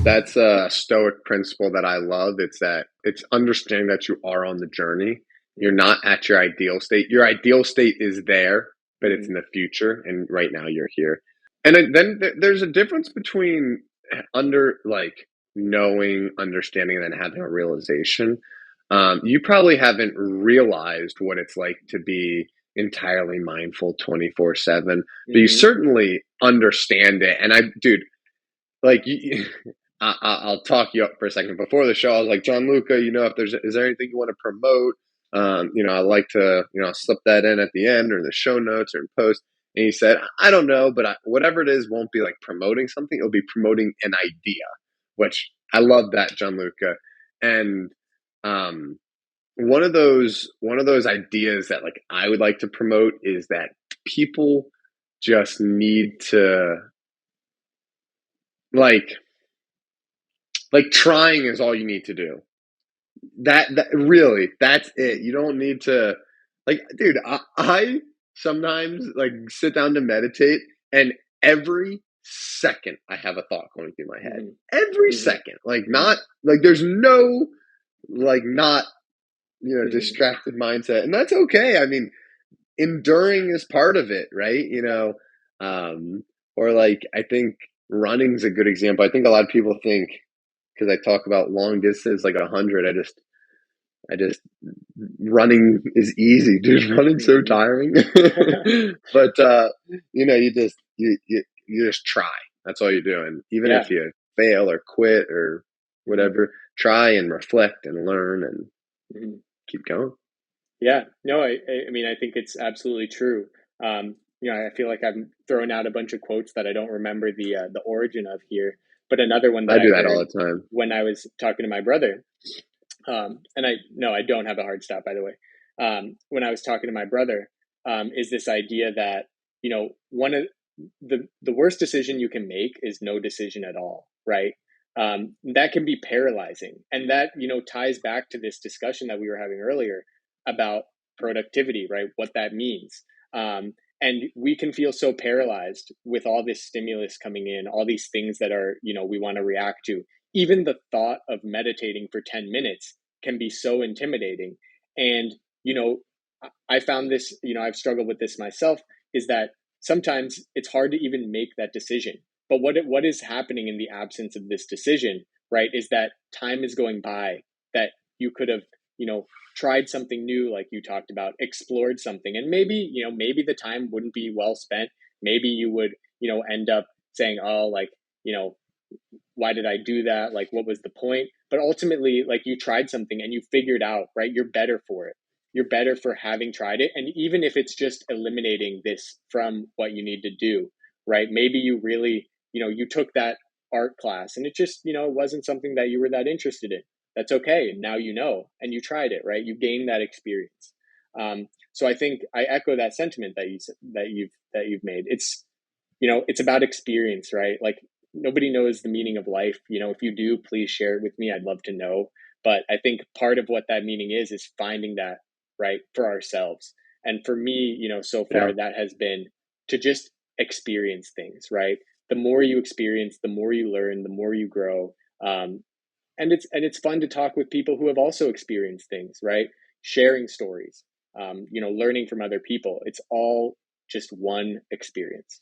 That's a stoic principle that I love. It's understanding that you are on the journey. You're not at your ideal state. Your ideal state is there, but it's Mhm. in the future, and right now you're here. And then there's a difference between under like knowing, understanding, and then having a realization. You probably haven't realized what it's like to be entirely mindful 24/7, but you Mhm. certainly understand it. And dude, like I'll talk you up for a second. Before the show, I was like, Gianluca, if is there anything you want to promote? I like to, slip that in at the end or in the show notes or in post. And he said, I don't know, but whatever it is won't be like promoting something. It'll be promoting an idea, which I love that, Gianluca. And um, one of those ideas that like I would like to promote is that people just need to like trying is all you need to do. That really, that's it. You don't need to dude, I sometimes like sit down to meditate, and every second I have a thought going through my head. Mhm. Every Mhm. second. Like Mhm. not like there's no not Mhm. distracted mindset. And that's okay. I mean, enduring is part of it, right? Um or like I think running's a good example. I think a lot of people think because I talk about long distance like 100. I just running is easy, dude. Running's so Mhm. tiring. But you just try. That's all you're doing. Even Yeah. if you fail or quit or Mhm. whatever, try and reflect and learn and Mhm. keep going. Yeah. No, I mean, I think it's absolutely true. I feel like I'm throwing out a bunch of quotes that I don't remember the origin of here. But another one that I I do that all heard the time. when I was talking to my brother, and I no, I don't have a hard stop, by the way. When I was talking to my brother, is this idea that one of the worst decision you can make is no decision at all, right? That can be paralyzing, and that ties back to this discussion that we were having earlier about productivity, right? What that means. And we can feel so paralyzed with all this stimulus coming in, all these things that are, we want to react to. Even the thought of meditating for 10 minutes can be so intimidating. And, you know, I found this, I've struggled with this myself, is that sometimes it's hard to even make that decision. But what is happening in the absence of this decision, right, is that time is going by that you could have, tried something new, like you talked about, explored something. And maybe the time wouldn't be well spent. Maybe you would, end up saying, oh, like, you know, why did I do that? Like, what was the point? But ultimately, like, you tried something and you figured out, right? You're better for it. You're better for having tried it. And even if it's just eliminating this from what you need to do, right? Maybe you really, you took that art class and it just, wasn't something that you were that interested in. That's okay. And now you know, and you tried it, right? You gained that experience. So I think I echo that sentiment that you've made. It's about experience, right? Like, nobody knows the meaning of life. If you do, please share it with me. I'd love to know. But I think part of what that meaning is finding that, right, for ourselves. And for me, so Yeah. far that has been to just experience things, right? The more you experience, the more you learn, the more you grow. And it's fun to talk with people who have also experienced things, right? Sharing stories, learning from other people. It's all just one experience.